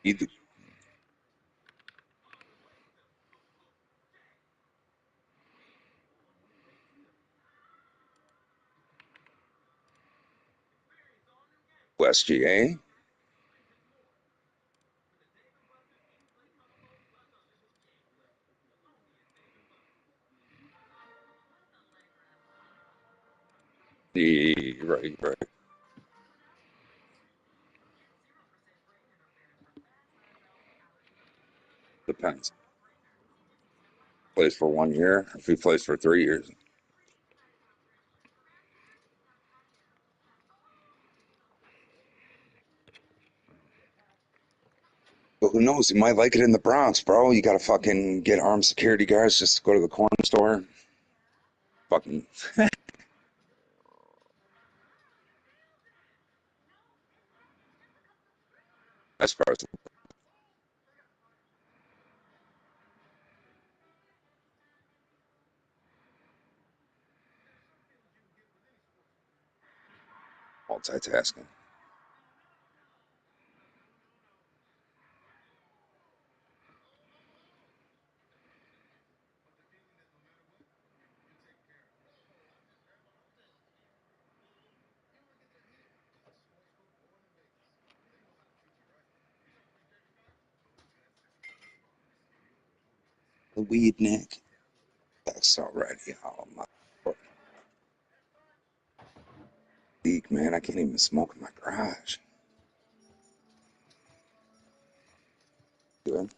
Either. West GA. Right. Depends. Plays for 1 year. If he plays for 3 years. But who knows? He might like it in the Bronx, bro. You gotta fucking get armed security guards just to go to the corner store. Fucking. As far as multitasking. The weed nick. That's already. Oh my leak, man. I can't even smoke in my garage. Good.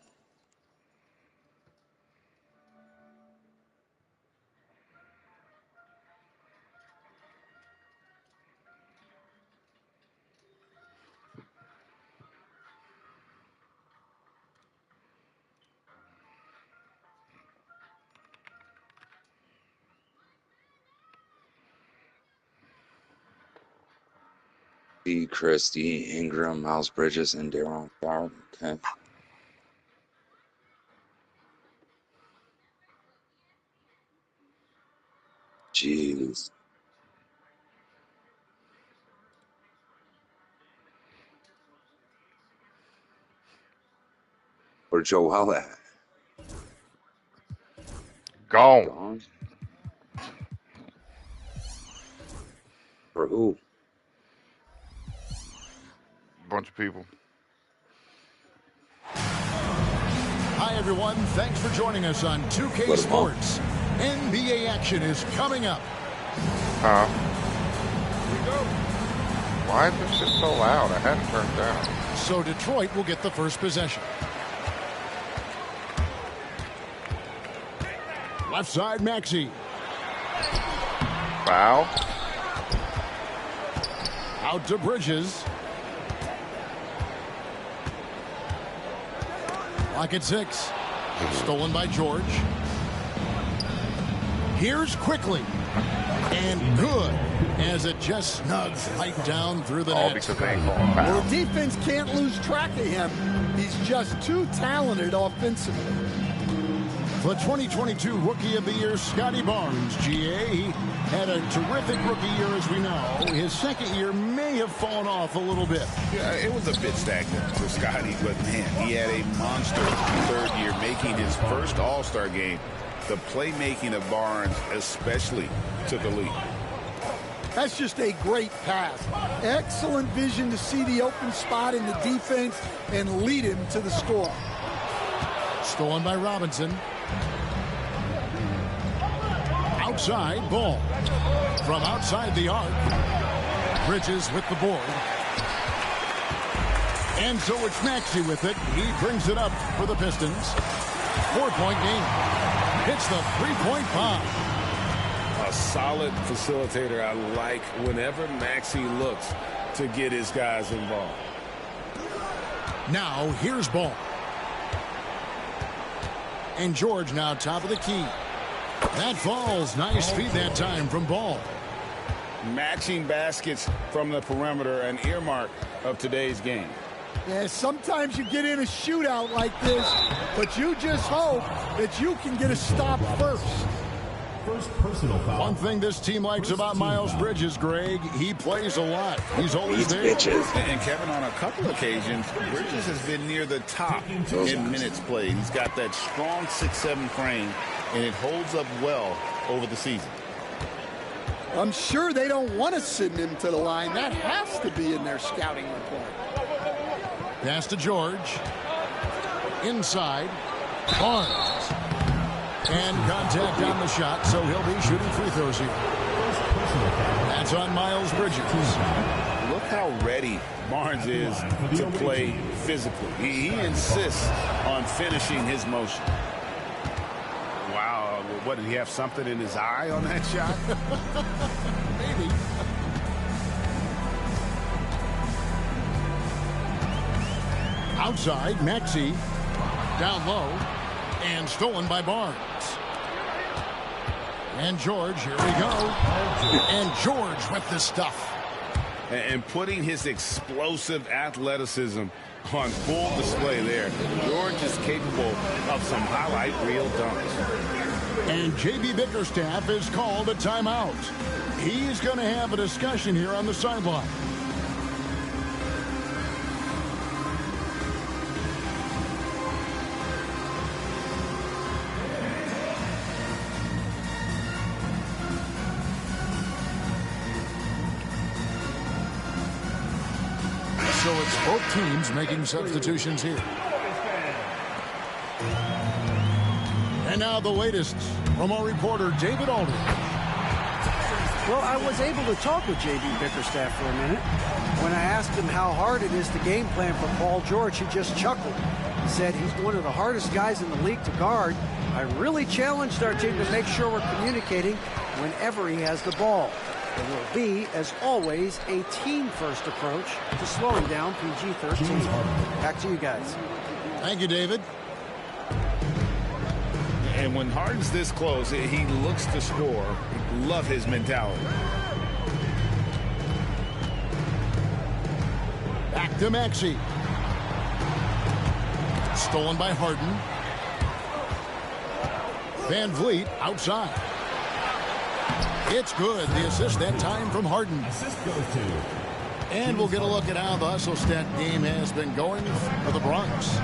D. Christie, Ingram, Miles Bridges, and Daron Guard. Okay. Jeez. Where Joel at? Gone. For who? Bunch of people. Hi, everyone. Thanks for joining us on 2K Sports. NBA action is coming up. Here we go. Why is this shit so loud? I had it turned down. So Detroit will get the first possession. Left side, Maxey. Foul. Out to Bridges. Lock at 6. Stolen by George. Here's quickly. And good. As it just snugs right down through the net. Because they ain't calling foul. Well, the defense can't lose track of him. He's just too talented offensively. The 2022 Rookie of the Year, Scotty Barnes, GA. He had a terrific rookie year, as we know. His second year may have fallen off a little bit. Yeah, it was a bit stagnant for Scotty, but man, he had a monster third year, making his first All-Star game. The playmaking of Barnes especially took a lead. That's just a great pass. Excellent vision to see the open spot in the defense and lead him to the score. Stolen by Robinson. Outside ball. From outside the arc. Bridges with the board. And so it's Maxey with it. He brings it up for the Pistons. 4-point game. Hits the three-point bomb. A solid facilitator. I like whenever Maxey looks to get his guys involved. Now here's Ball. And George now top of the key. That falls. Nice feed that time from Ball. Matching baskets from the perimeter, an earmark of today's game. Yeah, sometimes you get in a shootout like this, but you just hope that you can get a stop first. first personal foul. One thing this team likes about Miles Bridges, Greg, he plays a lot. He's always there. Bitches. And Kevin, on a couple occasions, Bridges has been near the top in minutes played. He's got that strong 6'7" frame, and it holds up well over the season. I'm sure they don't want to send him to the line. That has to be in their scouting report. Pass to George. Inside. Barnes. And contact on the shot, so he'll be shooting free throws here. That's on Miles Bridges. Look how ready Barnes is to play physically. He insists on finishing his motion. Wow, what, did he have something in his eye on that shot? Maybe. Outside, Maxey. Down low. And stolen by Barnes. And George, here we go. And George with the stuff. And putting his explosive athleticism on full display there. George is capable of some highlight reel dunks. And J.B. Bickerstaff is called a timeout. He's going to have a discussion here on the sideline. So it's both teams making substitutions here. And now the latest from our reporter, David Aldridge. Well, I was able to talk with J.B. Bickerstaff for a minute. When I asked him how hard it is to game plan for Paul George, he just chuckled. He said he's one of the hardest guys in the league to guard. I really challenged our team to make sure we're communicating whenever he has the ball. It will be, as always, a team-first approach to slowing down PG-13. Back to you guys. Thank you, David. And when Harden's this close, he looks to score. Love his mentality. Back to Maxey. Stolen by Harden. Van Vliet outside. It's good. The assist that time from Harden. Assist goes to. And we'll get a look at how the hustle stat game has been going for the Bronx.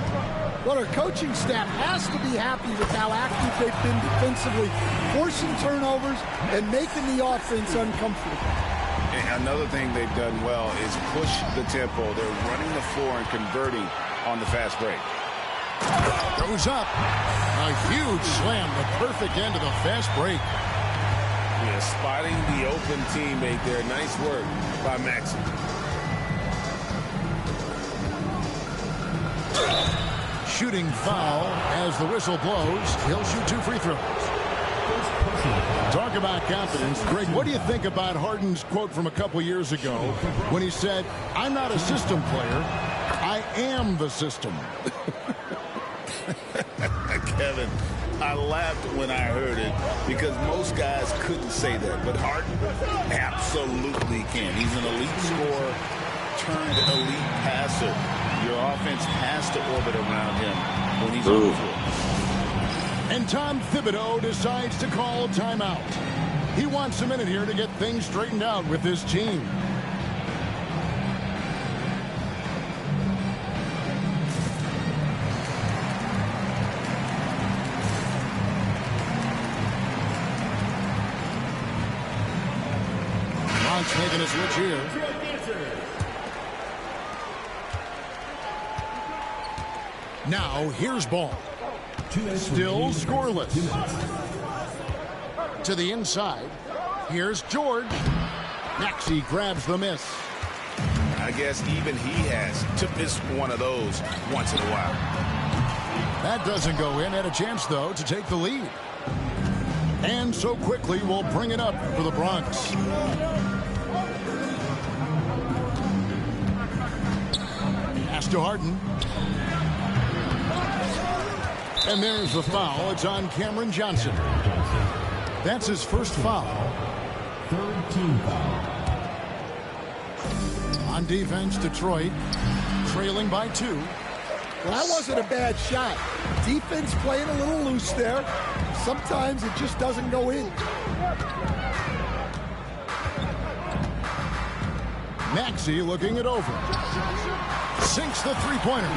Well, our coaching staff has to be happy with how active they've been defensively, forcing turnovers and making the offense uncomfortable. And another thing they've done well is push the tempo. They're running the floor and converting on the fast break. Goes up. A huge slam, the perfect end of the fast break. Yeah, spotting the open teammate there. Nice work by Maxey. Shooting foul as the whistle blows. He'll shoot 2 free throws. Talk about confidence. Greg, what do you think about Harden's quote from a couple years ago when he said, "I'm not a system player, I am the system"? Kevin, I laughed when I heard it because most guys couldn't say that, but Harden absolutely can. He's an elite scorer turned elite passer. Your offense has to orbit around him when he's on the floor. And Tom Thibodeau decides to call a timeout. He wants a minute here to get things straightened out with his team. Bronx making a switch here. Now here's ball. Still scoreless. To the inside. Here's George. Maxey grabs the miss. I guess even he has to miss one of those once in a while. That doesn't go in. Had a chance, though, to take the lead. And so quickly we'll bring it up for the Bronx. Pass to Harden. And there's the foul. It's on Cameron Johnson. That's his first foul. Third team foul. On defense, Detroit trailing by 2. Well, that wasn't a bad shot. Defense playing a little loose there. Sometimes it just doesn't go in. Maxey looking it over. Sinks the three-pointer.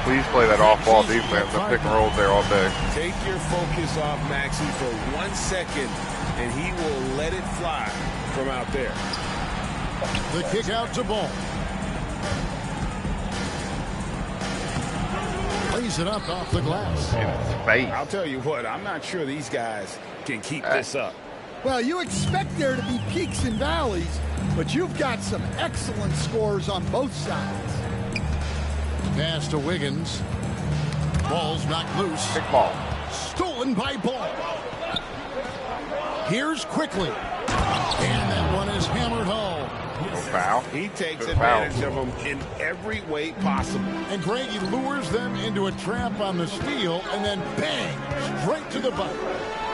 Please play that off-ball defense. The pick and rolls there all day. Take your focus off Maxey for 1 second, and he will let it fly from out there. The kick out to Ball. Lays it up off the glass. In space. I'll tell you what, I'm not sure these guys can keep this up. Well, you expect there to be peaks and valleys, but you've got some excellent scores on both sides. Pass to Wiggins. Ball's knocked loose. Big ball. Stolen by Ball. Here's quickly. And that one is hammered home. Foul. He takes advantage of them in every way possible. And Greg, he lures them into a trap on the steal, and then bang, straight to the butt.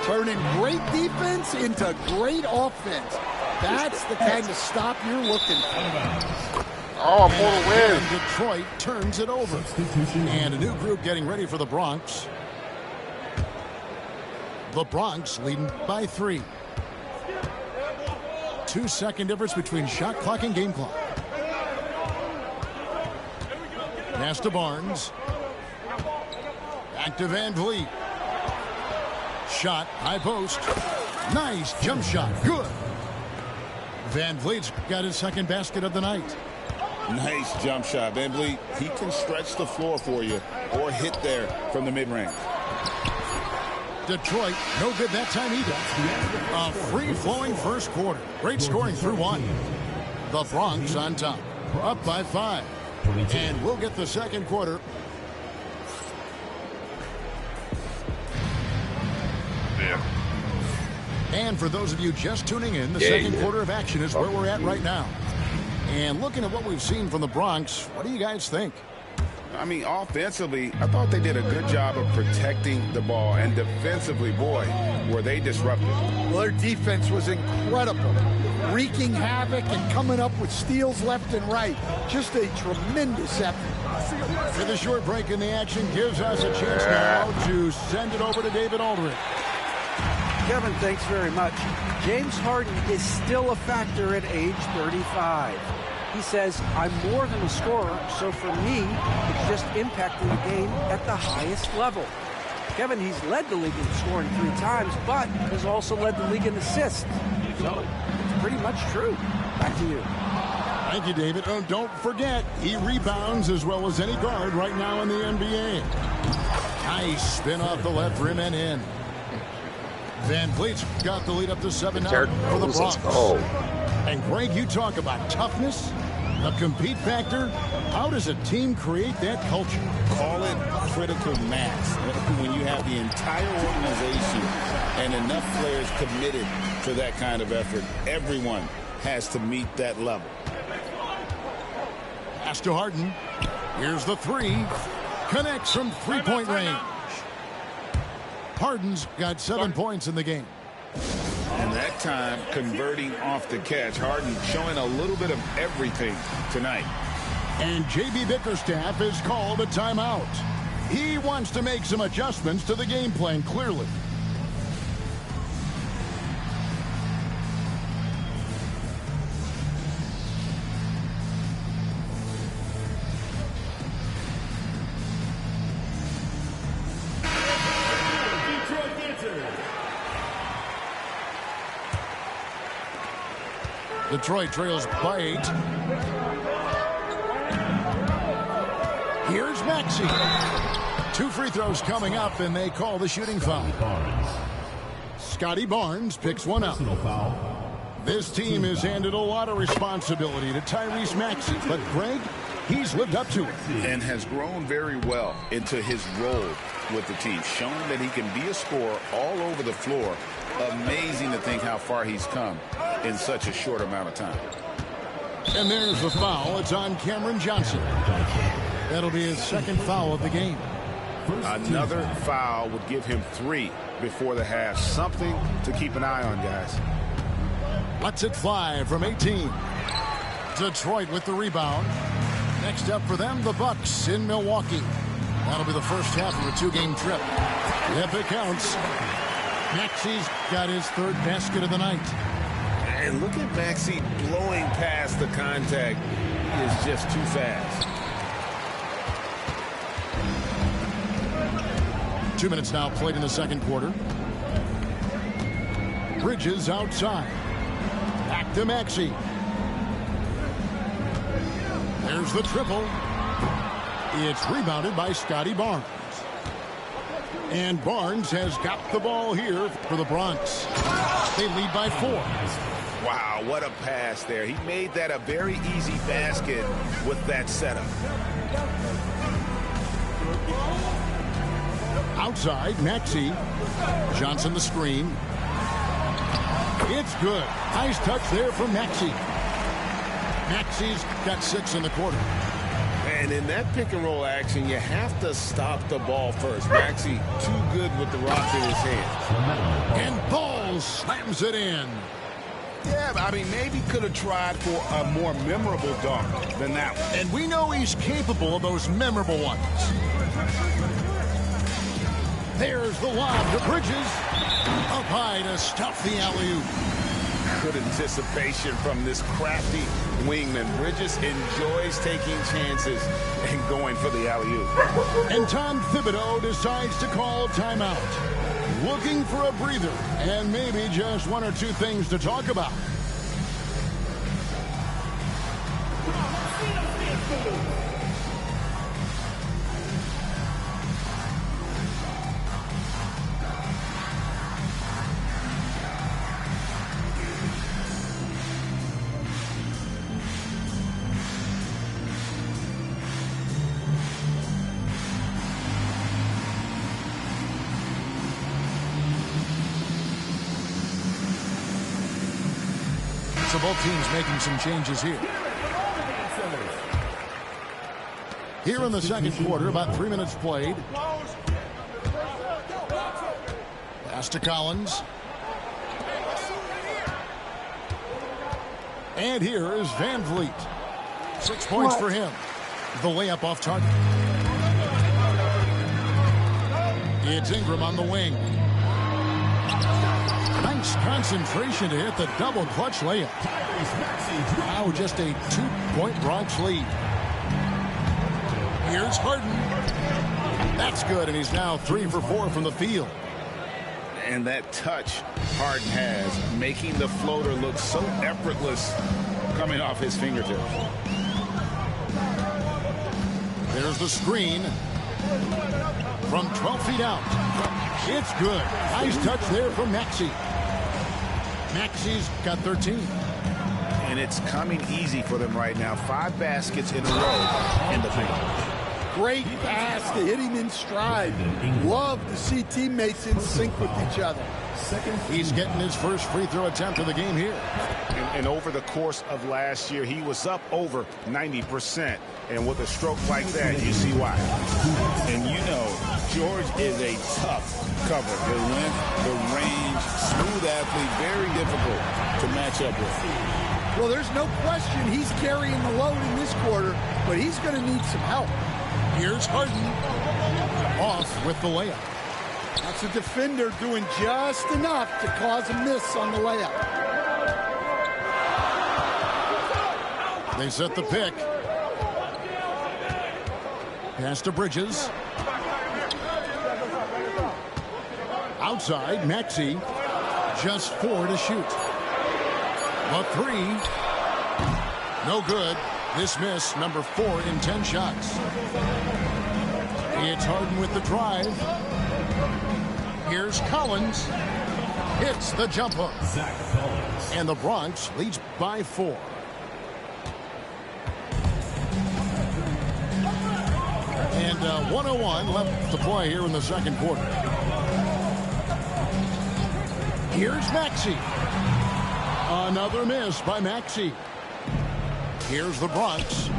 Turning great defense into great offense. That's the kind of stop you're looking for. Oh, for the win. And Detroit turns it over. And a new group getting ready for the Bronx. The Bronx leading by 3. 2-second difference between shot clock and game clock. Pass to Barnes. Back to Van Vliet. Shot, high post. Nice jump shot. Good. Van Vliet's got his second basket of the night. Nice jump shot. Van Vliet, he can stretch the floor for you or hit there from the mid-range. Detroit, no good that time either. A free-flowing first quarter. Great scoring through 1. The Bronx on top, up by 5. And we'll get the second quarter. Yeah. And for those of you just tuning in, the second quarter of action is where we're at right now. And looking at what we've seen from the Bronx, what do you guys think? I mean, offensively, I thought they did a good job of protecting the ball. And defensively, boy, were they disruptive. Well, their defense was incredible. Wreaking havoc and coming up with steals left and right. Just a tremendous effort. For the short break in the action gives us a chance now to send it over to David Aldridge. Kevin, thanks very much. James Harden is still a factor at age 35. He says, I'm more than a scorer, so for me, it's just impacting the game at the highest level. Kevin, he's led the league in scoring 3 times, but has also led the league in assists. So it's pretty much true. Back to you. Thank you, David. Oh, don't forget, he rebounds as well as any guard right now in the NBA. Nice spin off the left rim and in. Van Vliet's got the lead up to 7 now for the Bronx. And Greg, you talk about toughness, the compete factor. How does a team create that culture? Call it critical mass. When you have the entire organization and enough players committed to that kind of effort, everyone has to meet that level. Pass to Harden. Here's the 3. Connects from 3-point range. Harden's got 7 points in the game. And that time, converting off the catch. Harden showing a little bit of everything tonight. And J.B. Bickerstaff has called a timeout. He wants to make some adjustments to the game plan, clearly. Detroit trails by 8. Here's Maxey. 2 free throws coming up, and they call the shooting foul. Scotty Barnes picks one up. This team has handed a lot of responsibility to Tyrese Maxey, but Greg, he's lived up to it. And has grown very well into his role with the team, showing that he can be a scorer all over the floor. Amazing to think how far he's come in such a short amount of time. And there's the foul. It's on Cameron Johnson. That'll be his second foul of the game. Another foul would give him 3 before the half. Something to keep an eye on, guys. Lets it fly from 18. Detroit with the rebound. Next up for them, the Bucks in Milwaukee. That'll be the first half of a 2-game trip. If it counts. Maxi's got his third basket of the night. And look at Maxey blowing past the contact. He is just too fast. 2 minutes now played in the second quarter. Bridges outside. Back to Maxey. There's the triple. It's rebounded by Scotty Barnes. And Barnes has got the ball here for the Bronx. They lead by 4. Wow, what a pass there. He made that a very easy basket with that setup. Outside, Maxey. Johnson the screen. It's good. Nice touch there from Maxey. Maxey's got 6 in the quarter. And in that pick and roll action, you have to stop the ball first. Maxey too good with the rock in his hand. And Ball slams it in. Yeah, I mean, maybe could have tried for a more memorable dunk than that one. And we know he's capable of those memorable ones. There's the lob to Bridges. Up high to stuff the alley-oop. Good anticipation from this crafty wingman. Bridges enjoys taking chances and going for the alley-oop. And Tom Thibodeau decides to call timeout. Looking for a breather and maybe just 1 or 2 things to talk about. So both teams making some changes here. Here in the second quarter, about 3 minutes played. Pass to Collins. And here is Van Vliet. 6 points for him. The layup off target. It's Ingram on the wing. Nice concentration to hit the double clutch layup. Now just a 2-point Bronx lead. Here's Harden. That's good, and he's now 3 for 4 from the field. And that touch Harden has, making the floater look so effortless coming off his fingertips. There's the screen from 12 feet out. It's good. Nice touch there from Maxey. Maxey's got 13. And it's coming easy for them right now. 5 baskets in a row in the paint. Great pass to hit him in stride. Love to see teammates in sync with each other. He's getting his first free throw attempt of the game here. And over the course of last year, he was up over 90%. And with a stroke like that, you see why. And you know, George is a tough cover. The length, the range, smooth athlete, very difficult to match up with. Well, there's no question he's carrying the load in this quarter, but he's going to need some help. Here's Harden. Off with the layup. That's a defender doing just enough to cause a miss on the layup. They set the pick. Pass to Bridges. Outside, Maxey. Just 4 to shoot. A 3. No good. This miss, number 4 in 10 shots. It's Harden with the drive. Here's Collins. Hits the jump hook. And the Bronx leads by 4. And 101 left to play here in the second quarter. Here's Maxey. Another miss by Maxey. Here's the Bronx.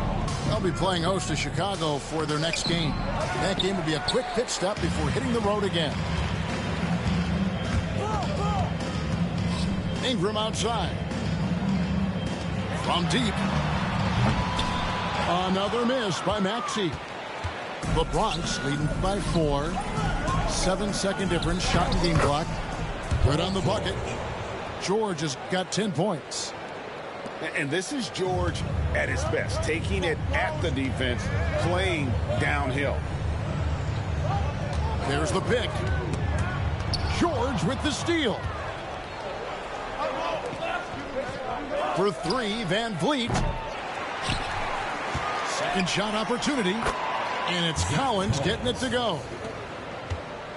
They'll be playing host to Chicago for their next game. That game will be a quick pit stop before hitting the road again. Ingram outside. From deep. Another miss by Maxey. The Bronx leading by 4. 7-second difference. Shot and game clock. Right on the bucket. George has got 10 points. And this is George at his best, taking it at the defense, playing downhill. There's the pick. George with the steal. For 3, Van Vliet. Second shot opportunity. And it's Collins getting it to go.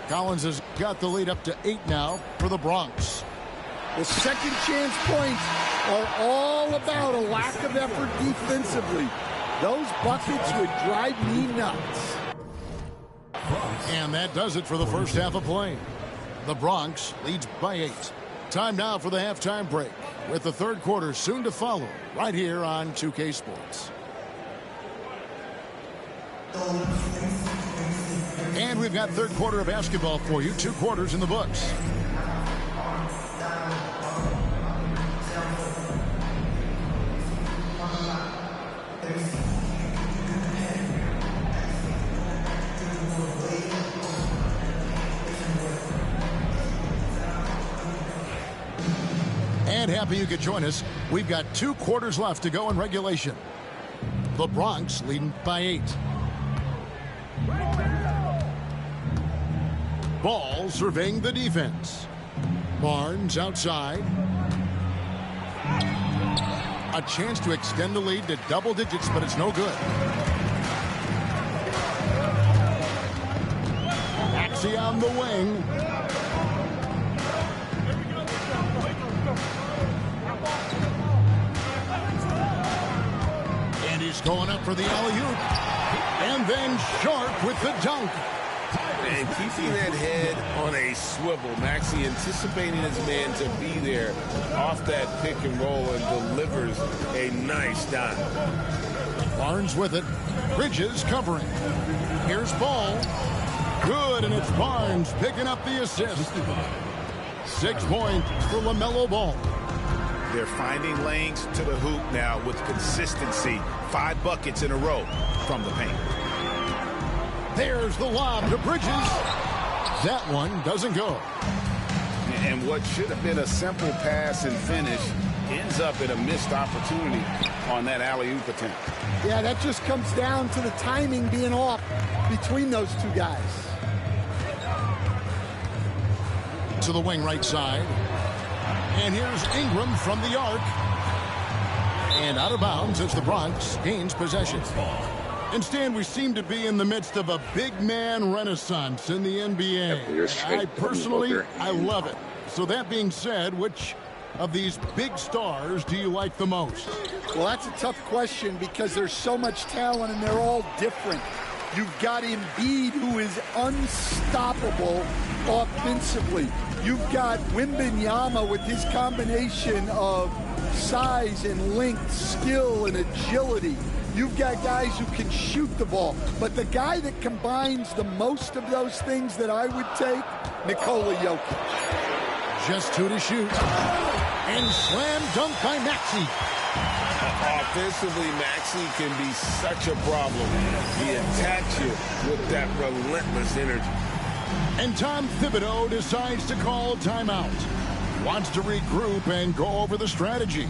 Collins has got the lead up to 8 now for the Bronx. The second chance points are all about a lack of effort defensively. Those buckets would drive me nuts. And that does it for the first half of play. The Bronx leads by 8. Time now for the halftime break, with the third quarter soon to follow, right here on 2K Sports. And we've got third quarter of basketball for you. 2 quarters in the books. And happy you could join us. We've got 2 quarters left to go in regulation. The Bronx leading by 8. Ball surveying the defense. Barnes outside. A chance to extend the lead to double digits, but it's no good. Maxey on the wing. And he's going up for the alley-oop. And then Sharp with the dunk. And keeping that head on a swivel. Maxey anticipating his man to be there off that pick and roll and delivers a nice dime. Barnes with it. Bridges covering. Here's Ball. Good, and it's Barnes picking up the assist. 6 points for LaMelo Ball. They're finding lanes to the hoop now with consistency. 5 buckets in a row from the paint. There's the lob to Bridges. That one doesn't go. And what should have been a simple pass and finish ends up in a missed opportunity on that alley-oop attempt. Yeah, that just comes down to the timing being off between those 2 guys. To the wing right side. And here's Ingram from the arc. And out of bounds as the Bronx gains possession. And Stan, we seem to be in the midst of a big man renaissance in the NBA. I personally love it. So that being said, which of these big stars do you like the most? Well, that's a tough question because there's so much talent and they're all different. You've got Embiid, who is unstoppable offensively. You've got Wembanyama with his combination of size and length, skill and agility. You've got guys who can shoot the ball. But the guy that combines the most of those things that I would take, Nikola Jokic. Just 2 to shoot. And slam dunk by Maxey. Offensively, Maxey can be such a problem. He attacks you with that relentless energy. And Tom Thibodeau decides to call timeout. Wants to regroup and go over the strategy.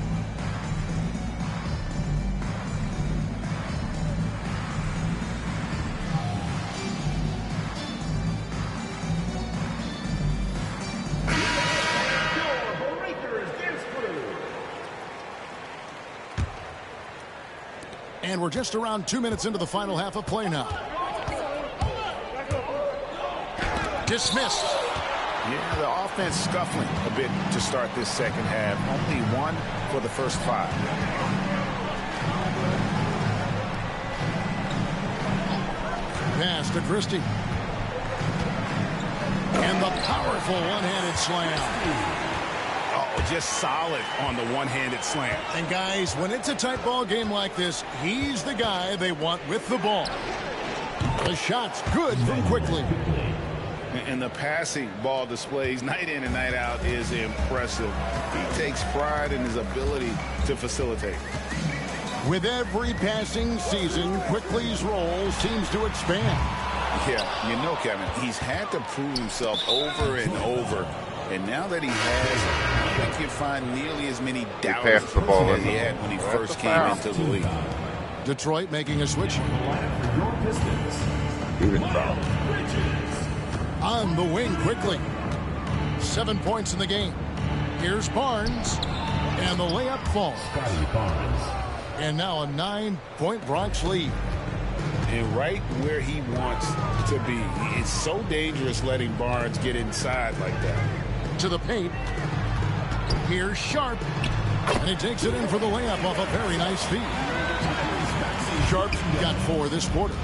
And we're just around 2 minutes into the final half of play now. Dismissed. Yeah, the offense scuffling a bit to start this second half. Only 1 for the first 5. Pass to Christie. And the powerful one-handed slam. Oh, just solid on the one-handed slam. And guys, when it's a tight ball game like this, he's the guy they want with the ball. The shot's good from quickly. And the passing ball displays night in and night out is impressive. He takes pride in his ability to facilitate. With every passing season, Quickly's role seems to expand. Yeah, you know, Kevin, he's had to prove himself over and over. And now that he has, I don't think you'll find nearly as many doubters passed the ball as he had when he first came into the league. Detroit making a switch. On the wing quickly. 7 points in the game. Here's Barnes. And the layup falls. And now a 9-point Bronx lead. And right where he wants to be. It's so dangerous letting Barnes get inside like that. To the paint. Here's Sharp. And he takes it in for the layup off a very nice feed. Sharp's got 4 this quarter.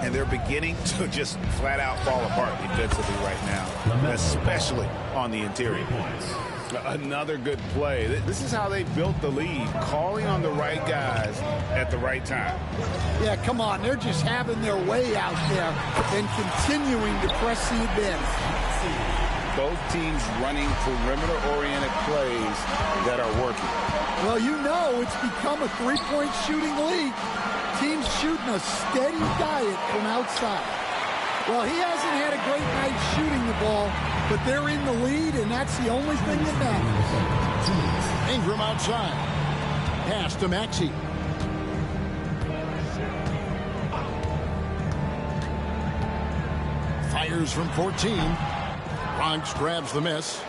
And they're beginning to just flat out fall apart defensively right now, especially on the interior. Another good play. This is how they built the lead, calling on the right guys at the right time. Yeah, come on. They're just having their way out there and continuing to press the advantage. Both teams running perimeter-oriented plays that are working. Well, you know it's become a three-point shooting league. Teams shooting a steady diet from outside. Well, he hasn't had a great night shooting the ball, but they're in the lead, and that's the only thing that matters. Ingram outside. Pass to Maxey. Fires from 14. Bronx grabs the miss.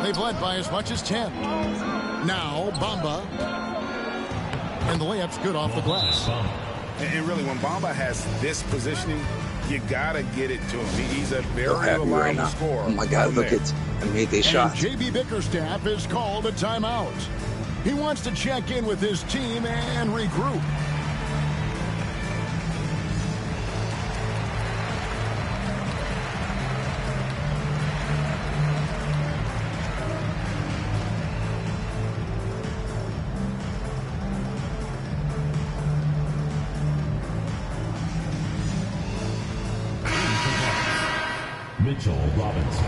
They've led by as much as 10. Now, Bamba. And the layup's good off the glass. And really, when Bamba has this positioning, you got to get it to him. He's a very reliable scorer. Oh, my God, look at I made these shots. J.B. Bickerstaff is called a timeout. He wants to check in with his team and regroup. Mitchell Robinson.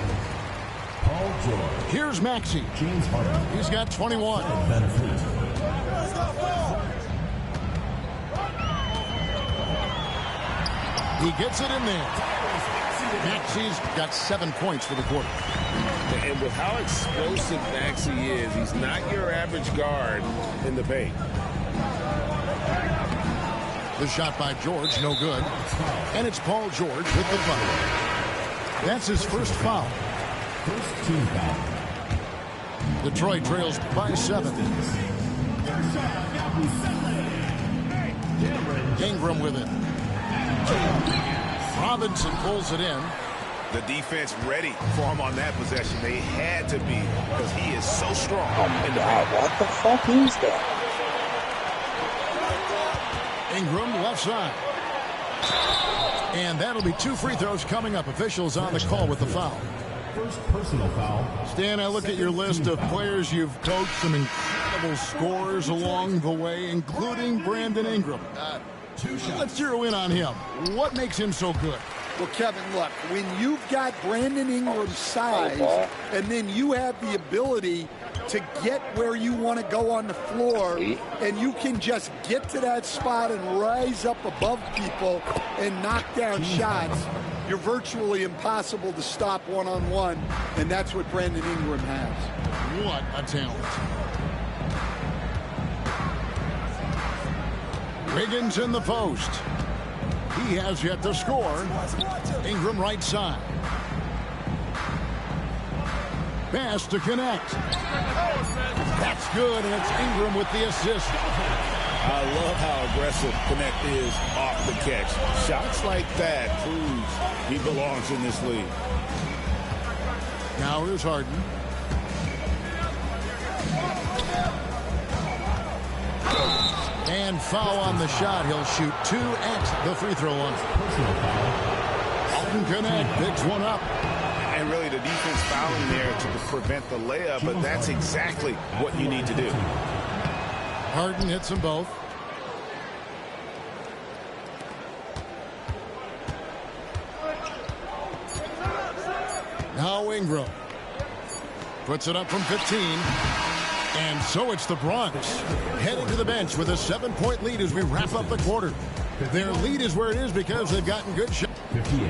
Paul George. Here's Maxey. James Harden. He's got 21. Ben Fleet. He gets it in there. Maxey's got 7 points for the quarter. And with how explosive Maxey is, he's not your average guard in the paint. The shot by George, no good. And it's Paul George with the foul. That's his first foul. First team foul. Detroit trails by 7. Ingram with it. Robinson pulls it in. The defense ready for him on that possession. They had to be because he is so strong. Oh, my God. What the fuck is that? Ingram left side. And that'll be 2 free throws coming up. Officials on the call with the foul. First personal foul. Stan, I look at your list of players you've coached, some incredible scorers along the way, including Brandon Ingram. Let's zero in on him. What makes him so good? Well, Kevin, look, when you've got Brandon Ingram's size and then you have the ability to get where you want to go on the floor and you can just get to that spot and rise up above people and knock down shots, you're virtually impossible to stop one-on-one, and that's what Brandon Ingram has. What a talent. Wiggins in the post. He has yet to score. Ingram right side. Pass to connect. That's good, and it's Ingram with the assist. I love how aggressive Connect is off the catch. Shots like that proves he belongs in this league. Now here's Harden. And foul on the shot. He'll shoot 2 at the free throw line. Alton Connect picks one up. And really the defense fouling there to prevent the layup, but that's exactly what you need to do. Harden hits them both. Now Ingram puts it up from 15. And so it's the Bronx heading to the bench with a 7-point lead as we wrap up the quarter. Their lead is where it is because they've gotten good shots. 58.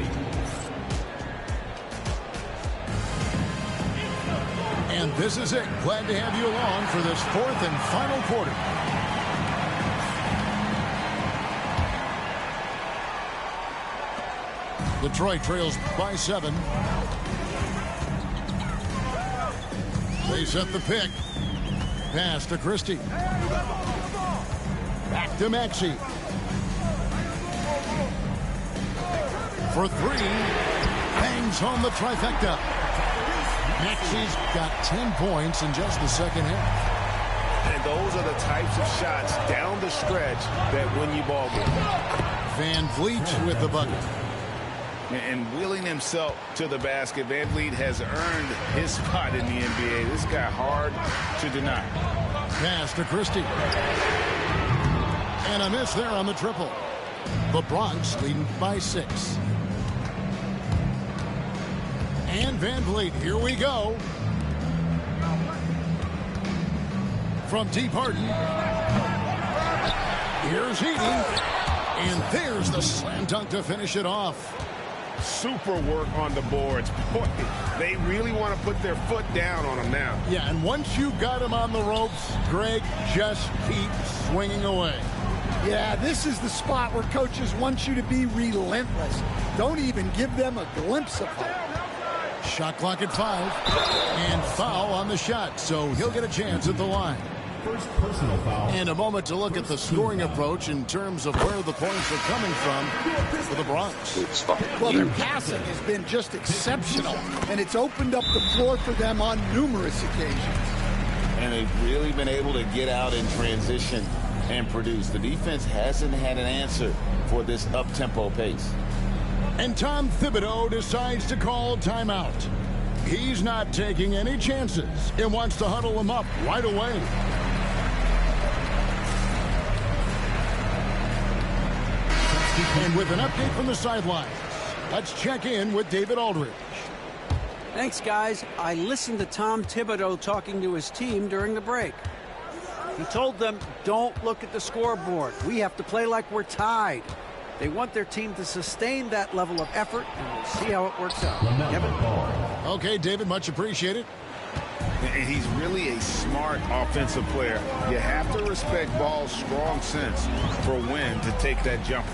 And this is it. Glad to have you along for this 4th and final quarter. Detroit trails by 7. They set the pick. Pass to Christie. Back to Maxey. For 3. Bangs home the trifecta. Maxey's got 10 points in just the second half. And those are the types of shots down the stretch that win you ball games. Van Vliet with the bucket. And wheeling himself to the basket, Van Vliet has earned his spot in the NBA. This guy hard to deny. Pass to Christie. And a miss there on the triple. The Bronx leading by 6. And Van Vliet, here we go. From T. Parton. Here's Heating. And there's the slam dunk to finish it off. Super work on the boards. Boy, they really want to put their foot down on him now. Yeah, and once you got him on the ropes, Greg, just keep swinging away. Yeah, this is the spot where coaches want you to be relentless. Don't even give them a glimpse of hope. Shot clock at 5. And foul on the shot, so he'll get a chance at the line. First personal foul. And a moment to look at the scoring approach in terms of where the points are coming from for the Bronx. It's fucking Well, their huge. passing has been just exceptional, and it's opened up the floor for them on numerous occasions. And they've really been able to get out in transition and produce. The defense hasn't had an answer for this up-tempo pace. And Tom Thibodeau decides to call timeout. He's not taking any chances and wants to huddle them up right away. And with an update from the sidelines, let's check in with David Aldridge. Thanks, guys. I listened to Tom Thibodeau talking to his team during the break. He told them, don't look at the scoreboard. We have to play like we're tied. They want their team to sustain that level of effort, and we'll see how it works out. Kevin? Okay, David, much appreciated. And he's really a smart offensive player. You have to respect Ball's strong sense for when to take that jump.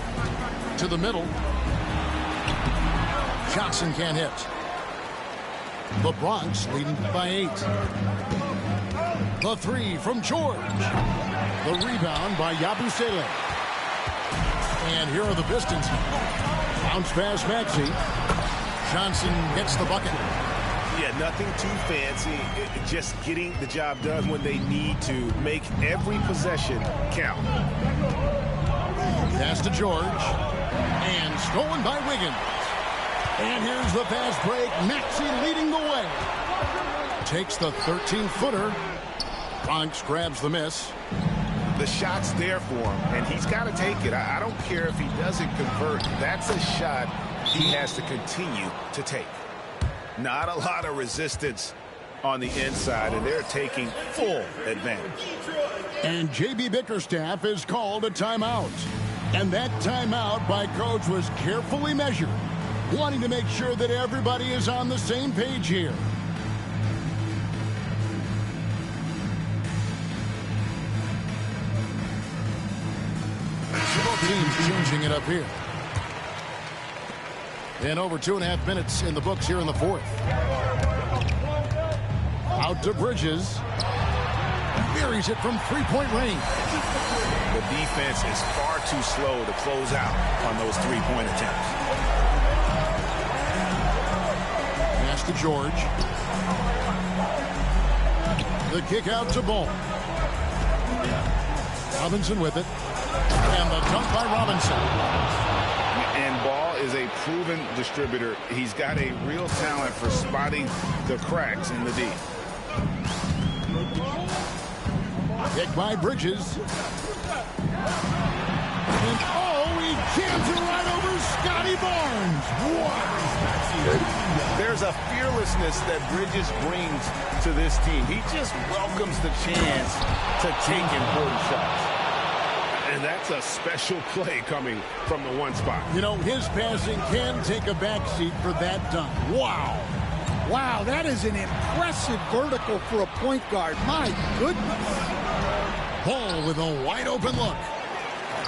To the middle. Johnson can't hit. The Bronx leading by 8. The 3 from George. The rebound by Yabusele. And here are the Pistons. Bounce pass Maxey. Johnson gets the bucket. Yeah, nothing too fancy. Just getting the job done when they need to. Make every possession count. Pass to George. And stolen by Wiggins. And here's the fast break. Maxey leading the way. Takes the 13-footer. Bronx grabs the miss. The shot's there for him, and he's got to take it. I don't care if he doesn't convert. That's a shot he has to continue to take. Not a lot of resistance on the inside, and they're taking full advantage. And J.B. Bickerstaff is called a timeout. And that timeout by Coach was carefully measured, wanting to make sure that everybody is on the same page here. Both teams changing it up here. And over 2.5 minutes in the books here in the 4th. Out to Bridges. Buries it from 3-point range. The defense is far too slow to close out on those 3-point attempts. Pass to George. The kick out to Ball. Robinson with it. And the dunk by Robinson. And Ball is a proven distributor. He's got a real talent for spotting the cracks in the D. Kick by Bridges. And oh, he jams it right over Scotty Barnes. Wow. There's a fearlessness that Bridges brings to this team. He just welcomes the chance to take important shots. And that's a special play coming from the one spot. You know, his passing can take a backseat for that dunk. Wow. Wow, that is an impressive vertical for a point guard. My goodness. Ball with a wide open look.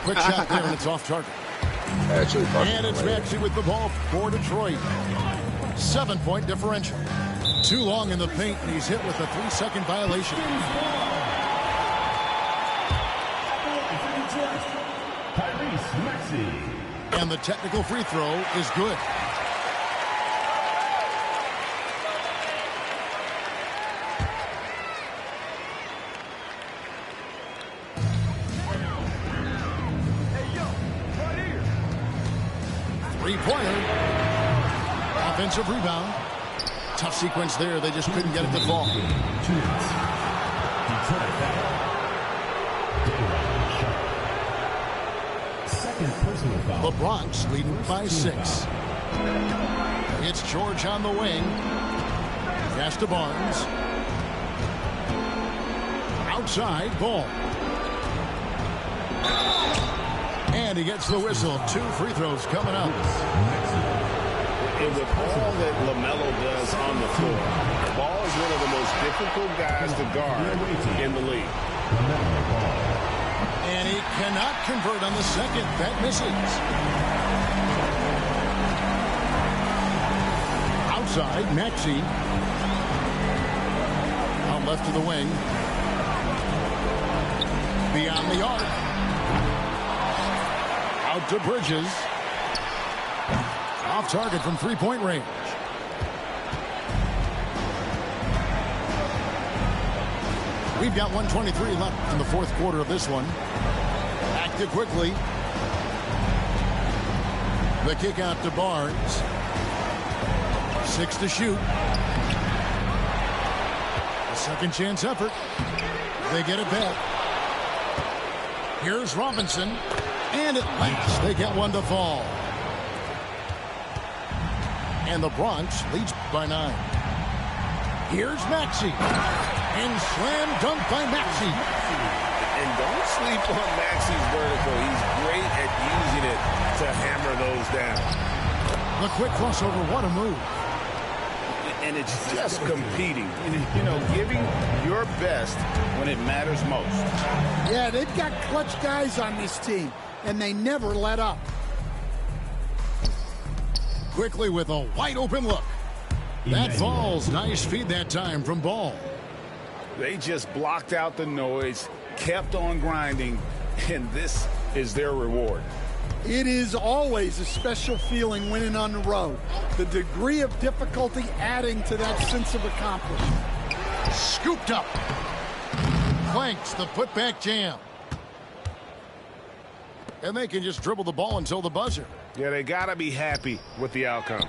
Quick shot there, and it's off target. Actually, And it's Maxey with the ball for Detroit. 7-point differential. Too long in the paint, and he's hit with a 3-second violation. And the technical free throw is good. Three-pointer. Offensive rebound. Tough sequence there. They just couldn't get it to fall. The Bronx leading by 6. It's George on the wing. Pass to Barnes. Outside, Ball. And he gets the whistle. 2 free throws coming up. And with all that LaMelo does on the floor, Ball is one of the most difficult guys to guard in the league. And he cannot convert on the second. That misses. Outside, Maxey. Out left to the wing. Beyond the arc. Out to Bridges. Off target from three-point range. We've got 1:23 left in the fourth quarter of this one. Active quickly. The kick out to Barnes. 6 to shoot. A second chance effort. They get it back. Here's Robinson. And at last they get one to fall. And the Bronx leads by 9. Here's Maxey. And slam dunk by Maxey. And don't sleep on Maxey's vertical. He's great at using it to hammer those down. The quick crossover, what a move. And it's just competing. You know, giving your best when it matters most. Yeah, they've got clutch guys on this team, and they never let up. Quickly with a wide open look. That falls. Nice feed that time from Ball. They just blocked out the noise, kept on grinding, and this is their reward. It is always a special feeling winning on the road. The degree of difficulty adding to that sense of accomplishment. Scooped up. Clanks the putback jam. And they can just dribble the ball until the buzzer. Yeah, they got to be happy with the outcome.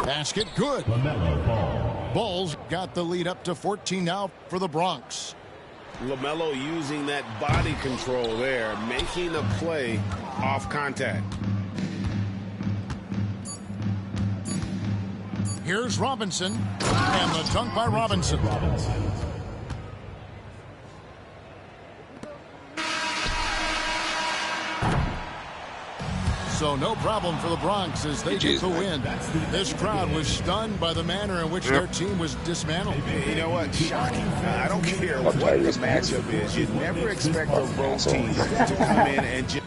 Basket good. LaMelo Ball. Bulls got the lead up to 14 now for the Bronx. LaMelo using that body control there, making the play off contact. Here's Robinson. And the dunk by Robinson. So no problem for the Bronx as they get the win. This crowd was stunned by the manner in which their team was dismantled. You know what? Shocking. I don't care what the matchup is. You'd never expect a road team to come in and just